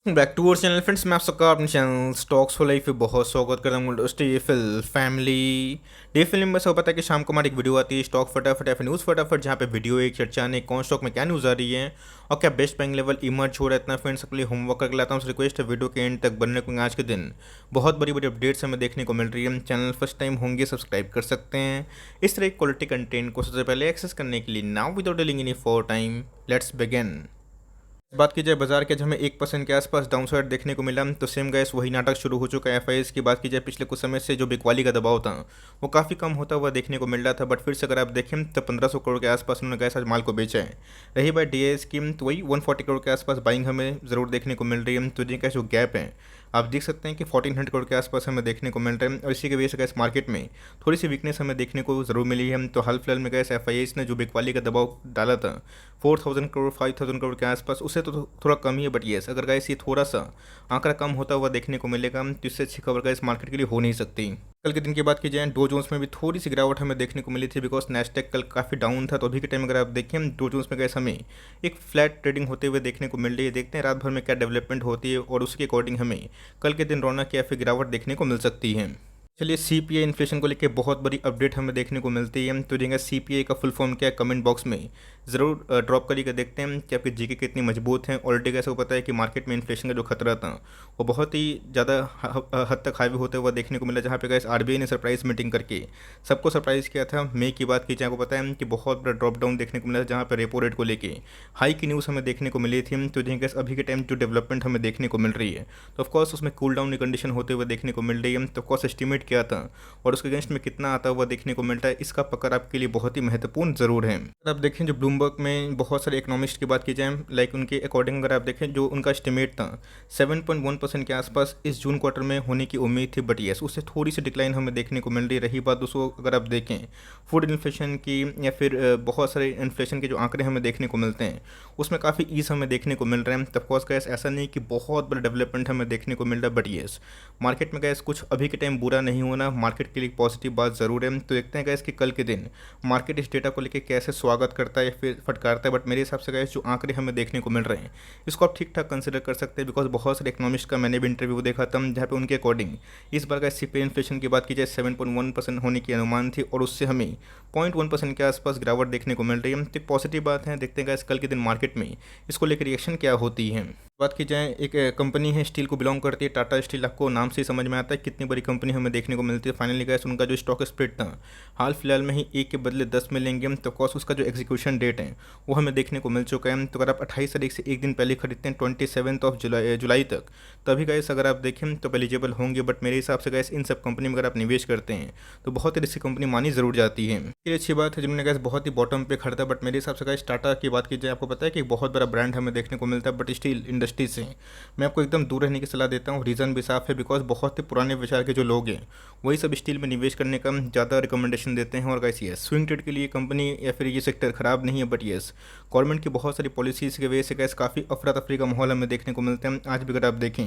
Back to our channel friends. मैं आप सबका अपने चैनल स्टॉक्स फॉर लाइफ पे बहुत स्वागत करता हूँ। फिल फैमिली डे फिल्म में सब पता है कि शाम को हमारी एक वीडियो आती है स्टॉक फटाफट या फिर न्यूज़ फटाफट, जहाँ पे वीडियो एक चर्चा ने कौन स्टॉक में क्या न्यूज़ आ रही है और क्या बेस्ट बाइंग लेवल इमर्ज हो रहा है। इतना फ्रेंड्स अपने होमवर्क करके लाता हूँ। रिक्वेस्ट है वीडियो के एंड तक बनने को। आज के दिन बहुत बड़ी बड़ी अपडेट्स हमें देखने को मिल रही है। चैनल फर्स्ट टाइम होंगे सब्सक्राइब कर सकते हैं इस तरह क्वालिटी कंटेंट को सबसे पहले एक्सेस करने के लिए। Now without dealing any for time let's begin. बात की जाए बाजार के, आज हमें 1% के आसपास डाउनसाइड देखने को मिला। तो सेम गैस वही नाटक शुरू हो चुका है। एफआईएस की बात की जाए, पिछले कुछ समय से जो बिकवाली का दबाव था वो काफ़ी कम होता हुआ देखने को मिल रहा था। बट फिर से अगर आप देखें तो 1500 करोड़ के आसपास उन्होंने गैस आज माल को बेचा है। रही बात डीएस की, तो वही 140 करोड़ के आसपास बाइंग हमें ज़रूर देखने को मिल रही है। तो जिनका जो गैप है आप देख सकते हैं कि 1400 करोड़ के आसपास हमें देखने को मिल रहा है। और इसी की वजह से गैस मार्केट में थोड़ी सी वीकनेस हमें देखने को ज़रूर मिली है। तो हाल फिलहाल में गैस एफआईएस ने जो बिकवाली का दबाव डाला था 4000 करोड़ 5000 करोड़ के आसपास, उससे तो थोड़ा कम ही है। बट येस, अगर गैस ये थोड़ा सा आंकड़ा कम होता हुआ देखने को मिलेगा तो इससे अच्छी खबर गैस मार्केट के लिए हो नहीं सकती। कल के दिन की बात की जाए, डो जोन्स में भी थोड़ी सी गिरावट हमें देखने को मिली थी, बिकॉज नेस्डेक कल काफ़ी डाउन था। तो अभी के टाइम अगर आप देखें डो जोन्स में गैस हमें एक फ्लैट ट्रेडिंग होते हुए देखने को मिल रही है। देखते हैं रात भर में क्या डेवलपमेंट होती है और उसके अकॉर्डिंग हमें कल के दिन रौनक या फिर गिरावट देखने को मिल सकती है। चलिए, सीपीआई इन्फ्लेशन को लेकर बहुत बड़ी अपडेट हमें देखने को मिलती है। तो देंगे सीपीआई का फुल फॉर्म क्या है, कमेंट बॉक्स में ज़रूर ड्रॉप करिएगा। देखते हैं कि आपकी जीके कितनी मजबूत है। ऑलरेडी कैसे पता है कि मार्केट में इन्फ्लेशन का जो खतरा था वो बहुत ही ज़्यादा हद तक हावी होते हुआ देखने को मिला, जहाँ पे गैस आरबीआई ने सरप्राइज मीटिंग करके सबको सरप्राइज किया था। मई की बात की जाए, आपको पता है कि बहुत बड़ा ड्रॉप डाउन देखने को मिला, जहाँ पर रेपो रेट को लेके हाई की न्यूज़ हमें देखने को मिली थी। तो देंगे अभी के टाइम जो डेवलपमेंट हमें देखने को मिल रही है, तो ऑफकोर्स उसमें कूल डाउन की कंडीशन होते हुए देखने को मिल रही है। तो ऑफकोर्स एस्टिमेट किया था और उसके अगेंस्ट में कितना आता हुआ देखने को मिलता है, इसका पकड़ आपके लिए बहुत ही महत्वपूर्ण ज़रूर है। अगर आप देखें जो ब्लूमबर्ग में बहुत सारे इकोनॉमिस्ट की बात की जाए, लाइक उनके अकॉर्डिंग अगर आप देखें जो उनका एस्टिमेट था 7.1% के आसपास इस जून क्वार्टर में होने की उम्मीद थी। बट येस, उससे थोड़ी सी डिक्लाइन हमें देखने को मिल रही बात दोस्तों। अगर आप देखें फूड इन्फ्लेशन की या फिर बहुत सारे इन्फ्लेशन के जो आंकड़े हमें देखने को मिलते हैं उसमें काफ़ी ईज हमें देखने को मिल रहे हैं। तब कोर्स गैस ऐसा नहीं कि बहुत बड़ा डेवलपमेंट हमें देखने को मिल रहा है। बट येस, मार्केट में गैस कुछ अभी के टाइम बुरा नहीं होना मार्केट के लिए पॉजिटिव बात ज़रूर है। तो देखते हैं गैस कि कल के दिन मार्केट इस डेटा को लेकर कैसे स्वागत करता है या फिर फटकारता है। बट मेरे हिसाब से गैस जो आंकड़े हमें देखने को मिल रहे हैं इसको आप ठीक ठाक कंसिडर कर सकते हैं, बिकॉज बहुत सारे इकोनॉमिस्ट का मैंने भी इंटरव्यू देखा था, जहाँ पे उनके अकॉर्डिंग इस बार गैस सीपीआई इन्फ्लेशन की बात की जाए 7.1% होने की अनुमान थी और उससे हमें 0.1% के आसपास गिरावट देखने को मिल रही है। तो एक पॉजिटिव बात है। देखते हैं गैस कल के दिन मार्केट में इसको लेकर रिएक्शन क्या होती है। बात की जाए, एक कंपनी है स्टील को बिलोंग करती है, टाटा स्टील। आपको नाम से ही समझ में आता है कितनी बड़ी कंपनी हमें देखने को मिलती है। फाइनली गैस उनका जो स्टॉक स्प्लिट था हाल फिलहाल में ही एक के बदले 10 मिलेंगे। तो ऑफकोर्स उसका जो एग्जीक्यूशन डेट है वो हमें देखने को मिल चुका है। तो अगर आप 28 तारीख से एक दिन पहले खरीदते हैं 27 जुलाई तक, तभी गैस अगर आप देखें तो एलिजिबल होंगे। बट मेरे हिसाब से गैस इन सब कंपनी में अगर आप निवेश करते हैं तो बहुत ही रिस्की कंपनी मानी ज़रूर जाती है। ये अच्छी बात है जिन्होंने गैस बहुत ही बॉटम पे खरीदा। बट मेरे हिसाब से गैस टाटा की बात की जाए, आपको पता है कि एक बहुत बड़ा ब्रांड हमें देखने को मिलता है, बट स्टील इंडस्ट्री से मैं आपको एकदम दूर रहने की सलाह देता हूँ। रीज़न भी साफ है, बिकॉज बहुत ही पुराने विचार के जो लोग हैं वही सब स्टील में निवेश करने का ज़्यादा रिकमेंडेशन देते हैं। और गैस ये स्विंग ट्रेड के लिए कंपनी या फिर ये सेक्टर खराब नहीं है। बट येस, गवर्नमेंट की बहुत सारी पॉलिसीज़ की वजह से गैस काफ़ी अफरा तफरी का माहौल हमें देखने को मिलता है। आज भी अगर आप देखें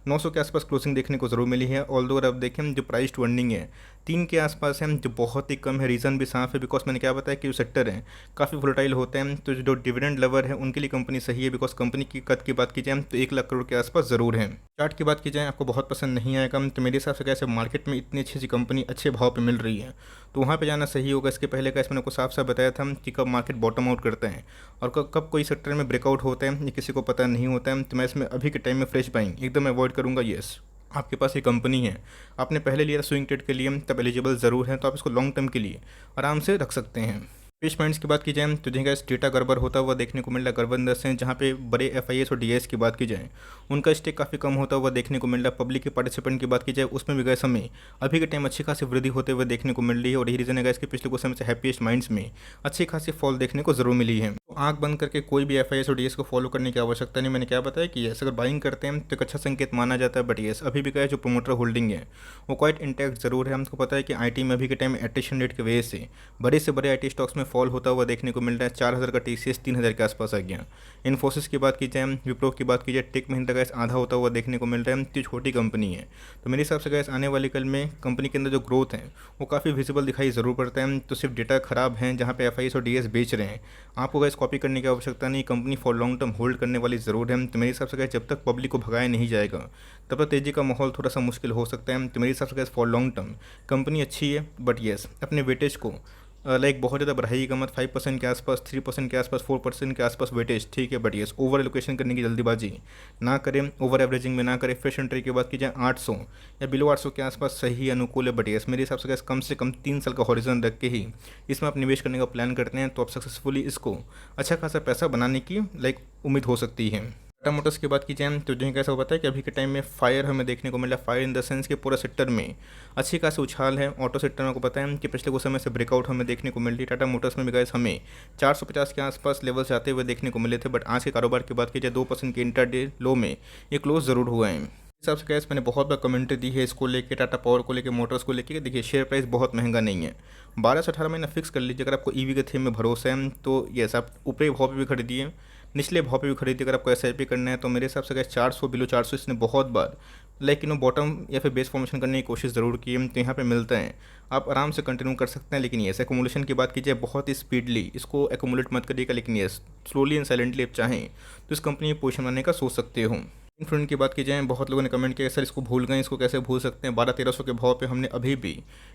900 के आसपास क्लोजिंग देखने को ज़रूर मिली है। ऑल्दो अगर आप देखें जो प्राइस टू अर्निंग है 3 के आसपास है, जो बहुत ही कम है। रीज़न भी साफ है, बिकॉज मैंने क्या बताया कि जो सेक्टर है काफ़ी वोलेटाइल होते हैं। तो जो डिविडेंड लवर है उनके लिए कंपनी सही है, बिकॉज कंपनी की कद की बात की जाए तो 1 लाख करोड़ के आसपास ज़रूर है। चार्ट की बात की जाए, आपको बहुत पसंद नहीं आएगा। तो मेरे हिसाब से कैसे मार्केट में इतनी अच्छी कंपनी अच्छे भाव पे मिल रही है तो वहाँ पे जाना सही होगा। इसके पहले का मैंने को साफ साफ बताया था कि कब मार्केट बॉटम आउट करता है और कब कोई सेक्टर में ब्रेकआउट होता है ये किसी को पता नहीं होता है। तो मैं इसमें अभी के टाइम में फ्रेश बाइंग एकदम अवॉइड करूँगा। येस, आपके पास ये कंपनी है, आपने पहले लिया स्विंग ट्रेड के लिए, तब एलिजिबल ज़रूर है, तो आप इसको लॉन्ग टर्म के लिए आराम से रख सकते हैं। इन्वेस्टमेंट्स की बात की जाए तो देखिएगा इस डेटा गड़बड़ होता हुआ देखने को मिल रहा है। गठबंधन से जहाँ पे बड़े एफआईएस और डीएस की बात की जाए उनका स्टेक काफ़ी कम होता हुआ देखने को मिल रहा है। पब्लिक के पार्टिसिपेंट की बात की जाए उसमें भी गए समय अभी के टाइम अच्छी खासी वृद्धि होते हुए देखने को मिल रही है। और यही रीज़न है इसके पिछले कुछ समय से हैप्पीएस्ट माइंड्स में अच्छी खासी फॉल देखने को जरूर मिली है। तो आंख बंद करके कोई भी एफआईएस और डीएस को फॉलो करने की आवश्यकता नहीं। मैंने क्या बताया कि यस, अगर बाइंग करते हैं तो एक अच्छा संकेत माना जाता है। बट यस, अभी भी क्या जो प्रोमोटर होल्डिंग है वो क्वाइट इंटैक्ट जरूर है। हमको पता है कि आईटी में अभी के टाइम एट्रिशन रेट की वजह से बड़े आईटी स्टॉक्स में फॉल होता हुआ देखने को मिल रहा है। 4000 का टीसीएस 3000 के आसपास आ गया। इन्फोसिस की बात की जाए, विप्रो की बात की जाए, टेक महिंद्रा गैस आधा होता हुआ देखने को मिल रहा है। तो छोटी कंपनी है, तो मेरे हिसाब से गैस आने वाले कल में कंपनी के अंदर जो ग्रोथ है वो काफ़ी विजिबल दिखाई ज़रूर पड़ता है। तो सिर्फ डेटा खराब है जहाँ पे एफआईएस और डीएस बेच रहे हैं, आपको गैस कॉपी करने की आवश्यकता नहीं, company for long term hold करने वाली ज़रूर है। तो मेरे हिसाब से गाइस जब तक पब्लिक को भगाया नहीं जाएगा तब तक तेज़ी का माहौल थोड़ा सा मुश्किल हो सकता है। तो मेरे हिसाब से guys for long term company अच्छी है, बट येस अपने वेटेज को लाइक बहुत ज़्यादा बढ़ाइएगा मत। 5% के आसपास, 3% के आसपास, 4% के आसपास वेटेज ठीक है, बट येस ओवर एलोकेशन करने की जल्दीबाजी ना करें, ओवर एवरेजिंग में ना करें। फ्रेश एंट्री की बात की जाए 800 या बिलो 800 के आसपास सही अनुकूल है, बट येस मेरे हिसाब से कम 3 साल का हॉरिजन रख के ही इसमें आप निवेश करने का प्लान करते हैं तो आप सक्सेसफुली इसको अच्छा खासा पैसा बनाने की लाइक उम्मीद हो सकती है। टाटा मोटर्स की बात की जाए तो जो कैसा होता है कि अभी के टाइम में फायर हमें देखने को मिला, फायर इन द सेंस कि पूरा सेक्टर में अच्छी खासी उछाल है। ऑटो सेक्टर में को पता है कि पिछले कुछ समय से ब्रेकआउट हमें देखने को मिल रही है। टाटा मोटर्स में भी गैस हमें 450 के आसपास लेवल्स आते हुए देखने को मिले थे, बट आज के कारोबार की बात की जाए 2% के इंटरडे लो में ये क्लोज ज़रूर हुए हैं। हिसाब से गैस मैंने बहुत बार कमेंट्री दी है इसको लेके, टाटा पावर को लेके, मोटर्स को लेके। देखिए शेयर प्राइस बहुत महंगा नहीं है, 12 से 18 महीना फिक्स कर लीजिए। अगर आपको ईवी के थीम में भरोसा है तो यस आप ऊपरी भाव पे भी खरीदिए, निचले भाव पे भी खरीदिए। अगर आपको SIP करना है तो मेरे हिसाब से गैस 400 बिलो 400 इसने बहुत बार लाइक बॉटम या फिर बेस फॉर्मेशन करने की कोशिश ज़रूर की है, तो यहाँ पे मिलता है आप आराम से कंटिन्यू कर सकते हैं। लेकिन ये एकोमुलेशन की बात कीजिए बहुत ही स्पीडली इसको एकोमुलेट मत करिएगा, लेकिन ये स्लोली एंड साइलेंटली आप चाहें तो इस कंपनी में पोजीशन बनाने का सोच सकते हो। फ्रेंड की बात की जाए बहुत लोगों ने कमेंट किया सर इसको भूल गए, इसको कैसे भूल सकते हैं। 1200-1300 के भाव पे हमने अभी भी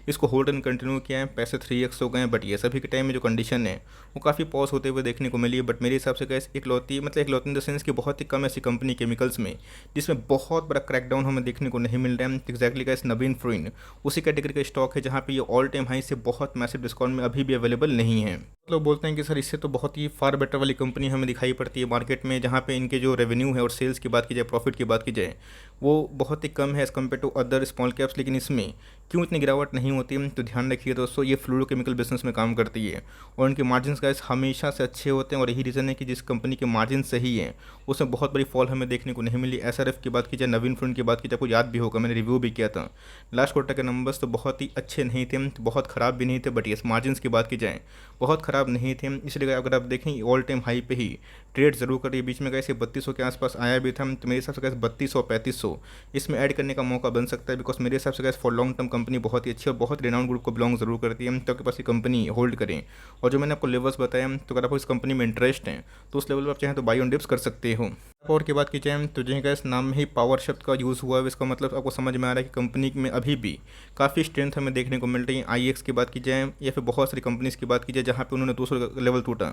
इसको होल्ड एंड कंटिन्यू किया है, पैसे 3x हो गए हैं। बट ये सभी के टाइम में जो कंडीशन है वो काफ़ी पॉज होते हुए देखने को मिली है। बट मेरे हिसाब से गैस इकलौती इन द सेंस कि बहुत ही कम ऐसी कंपनी केमिकल्स में जिसमें बहुत बड़ा क्रैकडाउन हमें देखने को नहीं मिल रहा है। एक्जैक्टली गैस नवीन फ्लोइन उसी कैटेगरी का स्टॉक है जहाँ पे ये ऑल टाइम हाई से बहुत मैसिव डिस्काउंट में अभी भी अवेलेबल नहीं है। लोग बोलते हैं कि सर इससे तो बहुत ही फार बेटर वाली कंपनी हमें दिखाई पड़ती है मार्केट में, जहाँ पे इनके जो रेवेन्यू है और सेल्स की बात की जाए, प्रॉफिट की बात की जाए, वो बहुत ही कम है as compare to other small caps. लेकिन इसमें क्यों इतनी गिरावट नहीं होती है तो ध्यान रखिए दोस्तों, ये फ्लूरोकेमिकल बिजनेस में काम करती है और इनके मार्जिन गाइस हमेशा से अच्छे होते हैं। और यही रीज़न है कि जिस कंपनी के मार्जिन सही है उसमें बहुत बड़ी फॉल हमें देखने को नहीं मिली। SRF की बात की जाए, नवीन फ्लोइन की बात की जाए, आपको याद भी होगा मैंने रिव्यू भी किया था। लास्ट क्वार्टर के नंबर्स तो बहुत ही अच्छे नहीं थे, तो बहुत ख़राब भी नहीं थे, बट ये मार्जिन की बात की जाए बहुत ख़राब नहीं थे। इसलिए अगर आप देखें ऑल टाइम हाई पे ही ट्रेड जरूर करिए। बीच में कैसे 3200 के आसपास आया भी था, तो मेरे हिसाब से कैसे 3200-3500 इसमें ऐड करने का मौका बन सकता है। बिकॉज मेरे हिसाब से कैसे फॉर लॉन्ग टर्म कंपनी बहुत ही अच्छी और बहुत रिनाउंड ग्रुप को बिलोंग जरूर करती है, तो आपके पास ये कंपनी होल्ड करें। और जो मैंने आपको लेवल्स बताया, तो अगर आपको इस कंपनी में इंटरेस्ट है तो उस लेवल पर आप चाहें तो बाई ऑन डिप्स कर सकते हो। पावर की बात की जाए तो जो गैस नाम में ही पावर शब्द का यूज़ हुआ है, इसका मतलब आपको समझ में आ रहा है कि कंपनी में अभी भी काफ़ी स्ट्रेंथ हमें देखने को मिल रही है। IEX की बात की जाए या फिर बहुत सारी कंपनीज़ की बात की जाए जहाँ पे उन्होंने 200 का लेवल टूटा,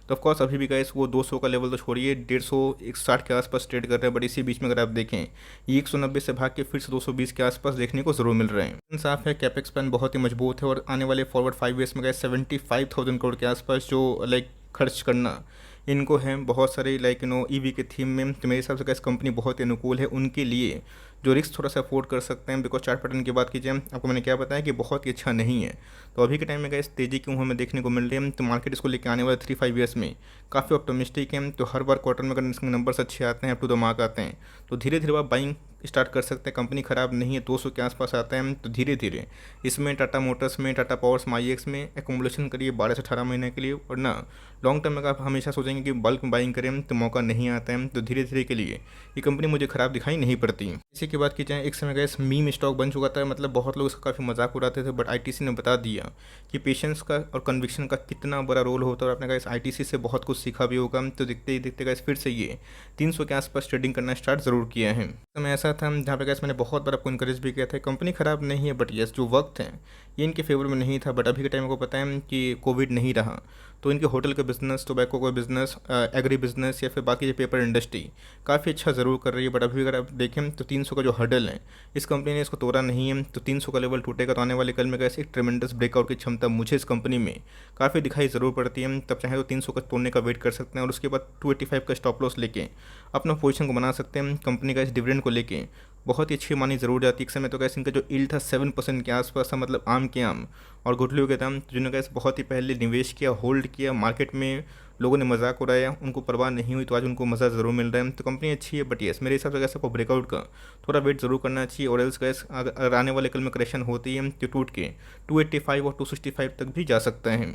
तो ऑफकोर्स अभी भी गैस वो 200 का लेवल तो छोड़िए, 150-160 के आसपास ट्रेड कर रहे हैं। बट इसी बीच में अगर आप देखें ये 190 से भाग के फिर से 220 के आसपास देखने को ज़रूर मिल रहे हैं। साफ है कैपेक्स प्लान बहुत ही मजबूत है और आने वाले फॉरवर्ड 5 ईयर्स में गए 75,000 करोड़ के आसपास जो लाइक खर्च करना इनको है बहुत सारे लाइक ईवी के थीम में। तो मेरे हिसाब से गैस कंपनी बहुत ही अनुकूल है उनके लिए जो रिस्क थोड़ा सा अफोर्ड कर सकते हैं। बिकॉज चार्ट पैटर्न की बात की जाए आपको मैंने क्या बताया कि बहुत ही अच्छा नहीं है, तो अभी के टाइम में गैस तेज़ी क्यों हमें देखने को मिल रही है, तो मार्केट इसको लेकर आने वाले 3-5 ईयर्स में काफ़ी ऑप्टोमिस्टिक है। तो हर बार क्वार्टर में अगर इसके नंबर्स अच्छे आते हैं, अप टू द मार्क आते हैं, तो धीरे धीरे आप बाइंग स्टार्ट कर सकते हैं। कंपनी ख़राब नहीं है, 200 के आसपास आता है, तो धीरे धीरे इसमें टाटा मोटर्स में, टाटा पावर्स में, IEX में एकोमुलेशन करिए 12 से 18 महीने के लिए। और ना लॉन्ग टर्म में आप हमेशा सोचेंगे कि बल्क में बाइंग करें तो मौका नहीं आता है, तो धीरे धीरे के लिए ये कंपनी मुझे ख़राब दिखाई नहीं पड़ती। इसी की बात की जाए एक समय गैस मीम स्टॉक बन चुका था, मतलब बहुत लोग इसका काफ़ी मजाक उड़ाते थे, बट ITC ने बता दिया कि पेशेंस का और कन्विक्शन का कितना बड़ा रोल होता है। और आपने गैस ITC से बहुत कुछ सीखा भी होगा, तो दिखते ही दिखते गैस फिर से ये 300 के आसपास ट्रेडिंग करना स्टार्ट ज़रूर किया है। समय ऐसा था जहाँ पे गैस मैंने बहुत बार आपको इंकरेज भी किया था, कंपनी ख़राब नहीं है, बट यस जो वक्त है ये इनके फेवर में नहीं था। बट अभी के टाइम को पता है कि कोविड नहीं रहा, तो इनके होटल का बिजनेस, टोबैको का बिजनेस, एग्री बिजनेस या फिर बाकी जो पेपर इंडस्ट्री काफ़ी अच्छा ज़रूर कर रही है। बट अभी अगर आप देखें तो 300 का जो हर्डल है इस कंपनी ने इसको तोड़ा नहीं है, तो 300 का लेवल टूटेगा तो आने वाले कल में कैसे एक ट्रेमेंडस ब्रेकआउट की क्षमता मुझे इस कंपनी में काफ़ी दिखाई ज़रूर पड़ती है। तब चाहे तो 300 का तोड़ने का वेट कर सकते हैं और उसके बाद 285 का स्टॉप लॉस लेके अपना पोजीशन को बना सकते हैं। कंपनी का इस डिविडेंड को लेके बहुत ही अच्छी मानी ज़रूर जाती है। एक समय तो कैसे इनका जो यील्ड था 7% के आसपास था, मतलब आम के आम और गुठलियों के दाम, जिन्होंने कैसे बहुत ही पहले निवेश किया, होल्ड किया, मार्केट में लोगों ने मजाक उड़ाया, उनको परवाह नहीं हुई, तो आज उनको मज़ा ज़रूर मिल रहा है। तो कंपनी अच्छी है, बट यस मेरे हिसाब से कैसे आपको ब्रेकआउट का थोड़ा वेट ज़रूर करना चाहिए। और एल्स गैस अगर आने वाले कल में करेक्शन होती है तो टूट के 285 और 265 तक भी जा सकता है।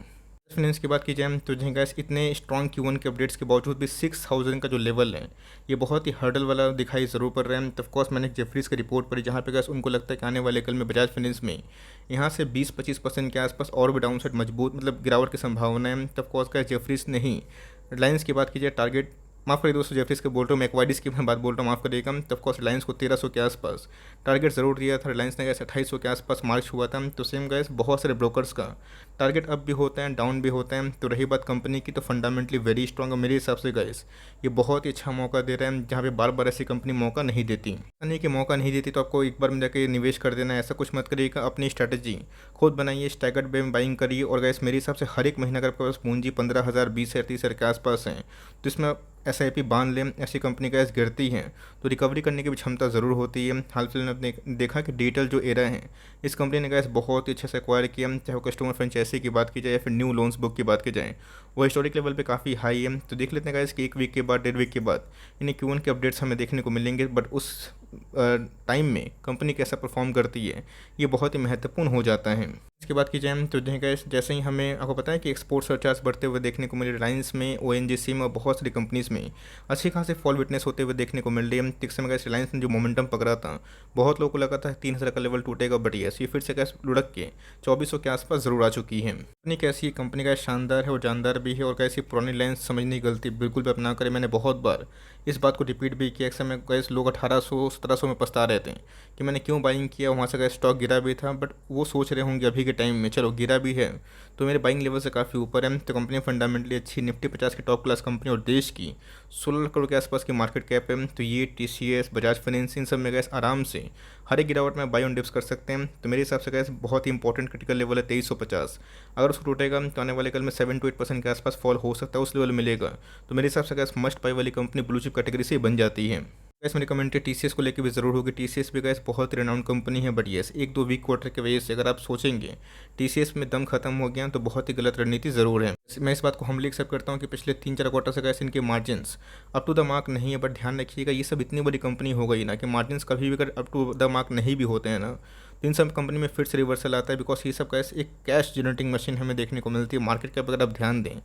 फाइनेंस की बात की जाए तो जी गैस इतने स्ट्रॉन्ग Q1 के अपडेट्स के बावजूद भी 6000 का जो लेवल है ये बहुत ही हर्डल वाला दिखाई ज़रूर पड़ रहा है। तो ऑफकोर्स मैंने जेफरीज की रिपोर्ट पढ़ी जहाँ पे गैस उनको लगता है कि आने वाले कल में बजाज फाइनेंस में यहाँ से 20-25% के आसपास और भी डाउन साइड मजबूत मतलब गिरावट की संभावना है। तो ऑफकोर्स गैस जेफरीज ने ही रिलायंस की बात कीजिए, टारगेट माफ़ करिए दोस्तों, जेफरीज के बोल रहा हूँ, मैकवाइडिस की मैं बात बोल रहा हूँ, माफ़ करिएगा। तो ऑफकोर्स रिलायंस को 1300 के आसपास टारगेट ज़रूर दिया था। रिलायंस ने गैस 2800 के आसपास मार्च हुआ था। तो सेम गैस बहुत सारे ब्रोकर्स का टारगेट अप भी होता है, डाउन भी होता है। तो रही बात कंपनी की, तो फंडामेंटली वेरी स्ट्रॉन्ग है मेरे हिसाब से गैस। ये बहुत ही अच्छा मौका दे रहा है, जहाँ पे बार बार ऐसी कंपनी मौका नहीं देती। नहीं कि मौका नहीं देती तो आपको एक बार में जाके निवेश कर देना है, ऐसा कुछ मत करिएगा। अपनी स्ट्रैटेजी खुद बनाइए, स्टैगर्ड वे में बाइंग करिए। और गैस मेरे हिसाब से हर एक महीने अगर आपके पास पूंजी 15,000, 20,000, 30,000 के आसपास है, तो इसमें SIP बांध लें। ऐसी कंपनी गैस गिरती है तो रिकवरी करने की भी क्षमता ज़रूर होती है। हाल फिलहाल में आपने देखा कि डिजिटल जो एरा है, इस कंपनी ने गैस बहुत ही अच्छे से एक्वायर किया, चाहे वो कस्टमर फ्रेंचाइजी की बात की जाए या फिर न्यू लोन्स बुक की बात की जाए, वो हिस्टोरिक लेवल पे काफ़ी हाई है। तो देख लेते हैं गैस कि एक वीक के बाद, 1.5 वीक के बाद इन्हें Q1 के अपडेट्स हमें देखने को मिलेंगे। बट उस टाइम में कंपनी कैसा परफॉर्म करती है, ये बहुत ही महत्वपूर्ण हो जाता है। इसके बाद की जाए तो गैस जैसे ही हमें आपको पता है कि एक्सपोर्ट सरचार्ज बढ़ते हुए देखने को मिले, रिलायंस में, ONGC में और बहुत सारी कंपनीज़ में अच्छी खासी फॉल विटनेस होते हुए देखने को मिल रही है। एक समय गैस रिलायंस ने जो मोमेंटम पकड़ा था, बहुत लोगों को लगा था 3,000 का लेवल टूटेगा, बट ये फिर से गैस लुढ़क के 2400 के आसपास ज़रूर आ चुकी है। कंपनी कैसी कंपनी का शानदार है और जानदार भी है। और कैसी पुरानी लाइन्स समझने की गलती बिल्कुल भी अपना करें। मैंने बहुत बार इस बात को रिपीट भी किया। एक समय गैस लोग 1800, 1700 में पछता रहे थे कि मैंने क्यों बाइंग किया, वहाँ से गैस स्टॉक गिरा भी था। बट वो सोच रहे होंगे अभी के टाइम में चलो गिरा भी है तो मेरे बाइंग लेवल से काफ़ी ऊपर है। तो कंपनी फंडामेंटली अच्छी, निफ्टी 50 की टॉप क्लास कंपनी और देश की 16 करोड़ के आसपास की मार्केट कैप है। तो ये TCS, बजाज फाइनेंस, इन सब में गैस आराम से हर एक गिरावट में बाई ऑन डिप्स कर सकते हैं। तो मेरे हिसाब से गैस बहुत ही इंपॉर्टेंट क्रिटिकल लेवल है 2350। अगर उसको टूटेगा तो आने वाले कल में 7 to 8% के आसपास फॉल हो सकता है, उस लेवल मिलेगा। तो मेरे हिसाब से गैस मस्ट बाई वाली कंपनी ब्लू चिप कैटेगरी से ही बन जाती है। गैस मेरी कमेंट्री TCS को लेकर भी ज़रूर होगी। TCS भी गैस बहुत रिनाउंड कंपनी है, बट येस एक दो वीक क्वार्टर की वजह से अगर आप सोचेंगे TCS में दम खत्म हो गया तो बहुत ही गलत रणनीति ज़रूर है। मैं इस बात को हमली एक्सेप्ट करता हूँ कि पिछले 3-4 क्वार्टर से गैस इनके margins up to the mark नहीं है। बट ध्यान रखिएगा, ये सब इतनी बड़ी कंपनी हो गई ना कि मार्जिन्स कभी भी अगर अप टू द मार्क नहीं भी होते हैं ना, तो इन सब कंपनी में फिर से रिवर्सल आता है। बिकॉज ये सब गैस एक कैश जनरेटिंग मशीन हमें देखने को मिलती है। मार्केट कैप अगर आप ध्यान दें,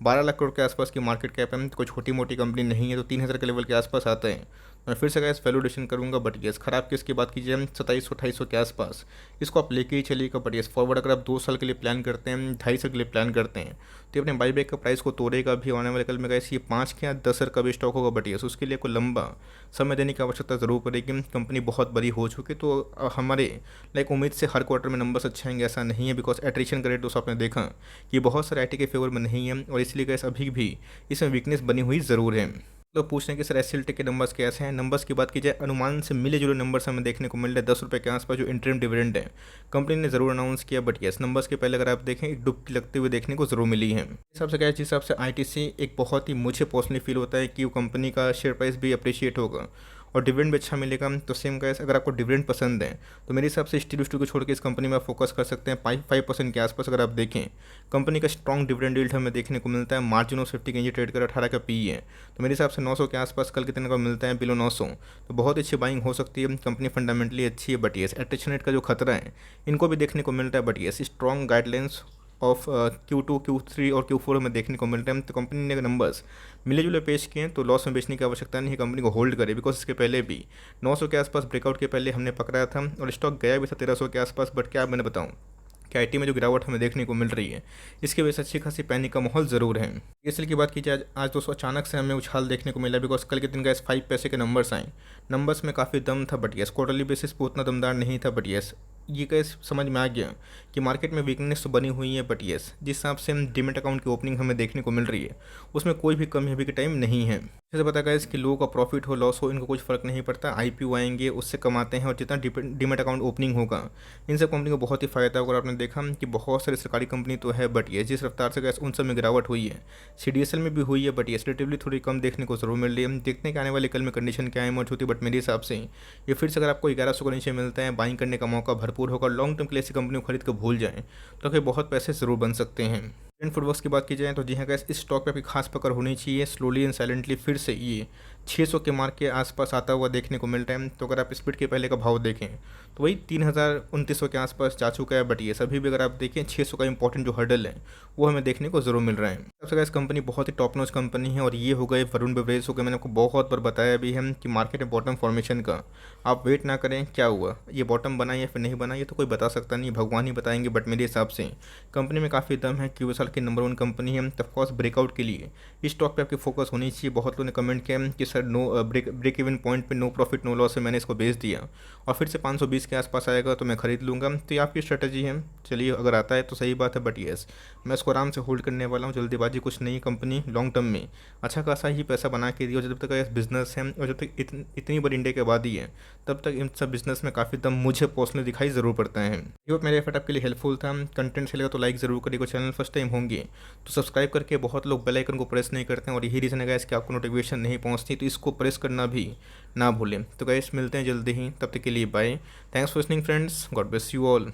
12 लाख करोड़ के आसपास की मार्केट कैप है, तो कोई छोटी मोटी कंपनी नहीं है। तो 3,000 के लेवल के आसपास आता है। मैं फिर से गैस वैल्यूडेशन करूंगा, बट येस खराब केस की बात कीजिए 2700-2800 के आसपास, इसको आप लेके ही चलिएगा। बट येस फॉरवर्ड अगर आप 2 साल के लिए प्लान करते हैं, 2.5 साल के लिए प्लान करते हैं, तो अपने बाईबैक का प्राइस को तोड़ेगा भी। आने वाले कल में गैस ये 5 के या 10 का भी स्टॉक होगा। बट येस उसके लिए कोई लंबा समय देने की आवश्यकता ज़रूर पड़ेगी। कंपनी बहुत बड़ी हो चुकी, तो हमारे लाइक उम्मीद से हर क्वार्टर में नंबर्स अच्छे आएंगे ऐसा नहीं है। बिकॉज एट्रिशन का रेट दोस्तों आपने देखा कि बहुत सारे IT के फेवर में नहीं है, और इसलिए गैस अभी भी इसमें वीकनेस बनी हुई ज़रूर है। तो पूछने कि सर SLT के नंबर्स कैसे हैं। नंबर्स की बात की जाए, अनुमान से मिले जुले नंबर्स हमें देखने को मिल रहे हैं। 10 रुपये के आसपास जो इंटरिम डिविडेंड है कंपनी ने ज़रूर अनाउंस किया। बट येस नंबर्स के पहले अगर आप देखें, एक डुबकी लगते हुए देखने को ज़रूर मिली है। इस हिसाब से क्या, जिस हिसाब से ITC एक बहुत ही, मुझे पर्सनली फील होता है कि वो कंपनी का शेयर प्राइस भी अप्रिशिएट होगा और डिविडेंड भी अच्छा मिलेगा। तो सेम गैस अगर आपको डिविडेंड पसंद है तो मेरे हिसाब से स्टील को छोड़ के इस कंपनी में आप फोकस कर सकते हैं। 5% के आसपास अगर आप देखें, कंपनी का स्ट्रॉन्ग डिविडेंड यील्ड हमें देखने को मिलता है। मार्जिन ऑफ सेफ्टी के ट्रेड कर 18 का PE है। तो मेरे हिसाब से 900 के आसपास कल कितने का मिलता है, बिलो 900, तो बहुत अच्छी बाइंग हो सकती है। कंपनी फंडामेंटली अच्छी है। बट येस एट्रिशन रेट का जो खतरा है इनको भी देखने को मिलता है। But yes strong guidelines of Q2, Q3 और Q4 में देखने को मिल रहे हैं। तो कंपनी ने नंबर्स मिले जुले पेश किए हैं, तो लॉस में बेचने की आवश्यकता नहीं है। कंपनी को होल्ड करे, बिकॉज इसके पहले भी 900 के आसपास ब्रेकआउट के पहले हमने पकड़ा था और स्टॉक गया भी था 1300 के आसपास। बट क्या मैंने बताऊँ कि IT में जो गिरावट हमें देखने को मिल रही है, इसकी वजह से अच्छी खासी पैनिक का माहौल ज़रूर है। इसलिए की बात की जाए, आज दोस्तों अचानक से हमें उछाल देखने को मिला। बिकॉज कल के दिन गैस 5 पैसे के नंबर्स आए, नंबर्स में काफ़ी दम था। बट येस क्वार्टरली बेसिस पर उतना दमदार नहीं था। बट येस ये कैसे समझ में आ गया कि मार्केट में वीकनेस तो बनी हुई है। बट येस जिस हिसाब से हम डीमेट अकाउंट की ओपनिंग हमें देखने को मिल रही है, उसमें कोई भी कमी अभी के टाइम नहीं है। जैसे पता गया कि लोगों का प्रॉफिट हो, लॉस हो, इनको कुछ फर्क नहीं पड़ता। IPO आएंगे उससे कमाते हैं, और जितना डीमेट अकाउंट ओपनिंग होगा इन सब कंपनी को बहुत ही फायदा होगा। आपने देखा कि बहुत सारी सरकारी कंपनी तो है, बट ये जिस रफ्तार से गैस उन सब में गिरावट हुई है, CDSL में भी हुई है। बट ये रिलेटिवली थोड़ी कम देखने को जरूर मिल रही है। देखने के आने वाले कल में कंडीशन क्या इमर्ज होती है। बट मेरे हिसाब से ये फिर से अगर आपको 1100 के नीचे मिलता है, बाइंग करने का मौका भरपूर होगा। लॉन्ग टर्म के लिए ऐसी कंपनी को खरीद कर भूल जाएं तो फिर बहुत पैसे ज़रूर बन सकते हैं। फूडवर्क्स की बात की जाए तो जी हाँ गैस इस स्टॉक पे आपकी खास पकड़ होनी चाहिए। स्लोली एंड साइलेंटली फिर से ये 600 के मार्क के आसपास आता हुआ देखने को मिल रहा है। तो अगर आप स्पीड के पहले का भाव देखें तो वही 3000-2900 के आसपास जा चुका है, बट ये सभी भी अगर आप देखें 600 का इंपॉर्टेंट जो हर्डल है वो हमें देखने को ज़रूर मिल रहा है। सबसे गाइस कंपनी बहुत ही टॉप नॉच कंपनी है और ये हो गए वरुण बेवरेज हो गए। मैंने आपको बहुत बार बताया भी है कि मार्केट में बॉटम फॉर्मेशन का आप वेट ना करें क्या हुआ, ये बॉटम बना या फिर नहीं बना ये तो कोई बता सकता नहीं, भगवान ही बताएंगे। बट मेरे हिसाब से कंपनी में काफ़ी दम है, क्यों साल की नंबर 1 कंपनी है। ऑफकोर्स ब्रेकआउट के लिए इस स्टॉक पे आपकी फोकस होनी चाहिए। बहुत लोगों ने कमेंट किया कि sir no break even point पे नो प्रॉफिट नो लॉस से मैंने इसको बेच दिया और फिर से 520 के आसपास आएगा तो मैं खरीद लूँगा। तो ये आपकी स्ट्रेटजी है, चलिए अगर आता है तो सही बात है, बट येस मैं इसको आराम से होल्ड करने वाला हूँ। जल्दीबाजी कुछ नहीं, कंपनी लॉन्ग टर्म में अच्छा खासा ही पैसा बना के दी और जब तक ये बिजनेस है और जब तक इतनी बड़ी इंडिया की आबादी है तब तक इन सब बिजनेस में काफ़ी दम मुझे पर्सनली दिखाई ज़रूर पड़ता है। ये होप मेरे एफर्ट आपके लिए हेल्पफुल था। कंटेंट चलेगा तो लाइक ज़रूर करिएगा, चैनल फर्स्ट टाइम होंगे तो सब्सक्राइब करके, बहुत लोग बेल आइकन को प्रेस नहीं करते हैं और यही रीज़न है गाइस कि आपको नोटिफिकेशन नहीं पहुंचती, तो इसको प्रेस करना भी ना भूलें। तो गाइस मिलते हैं जल्दी ही, तब तक के लिए bye. Thanks for listening friends, God bless you all.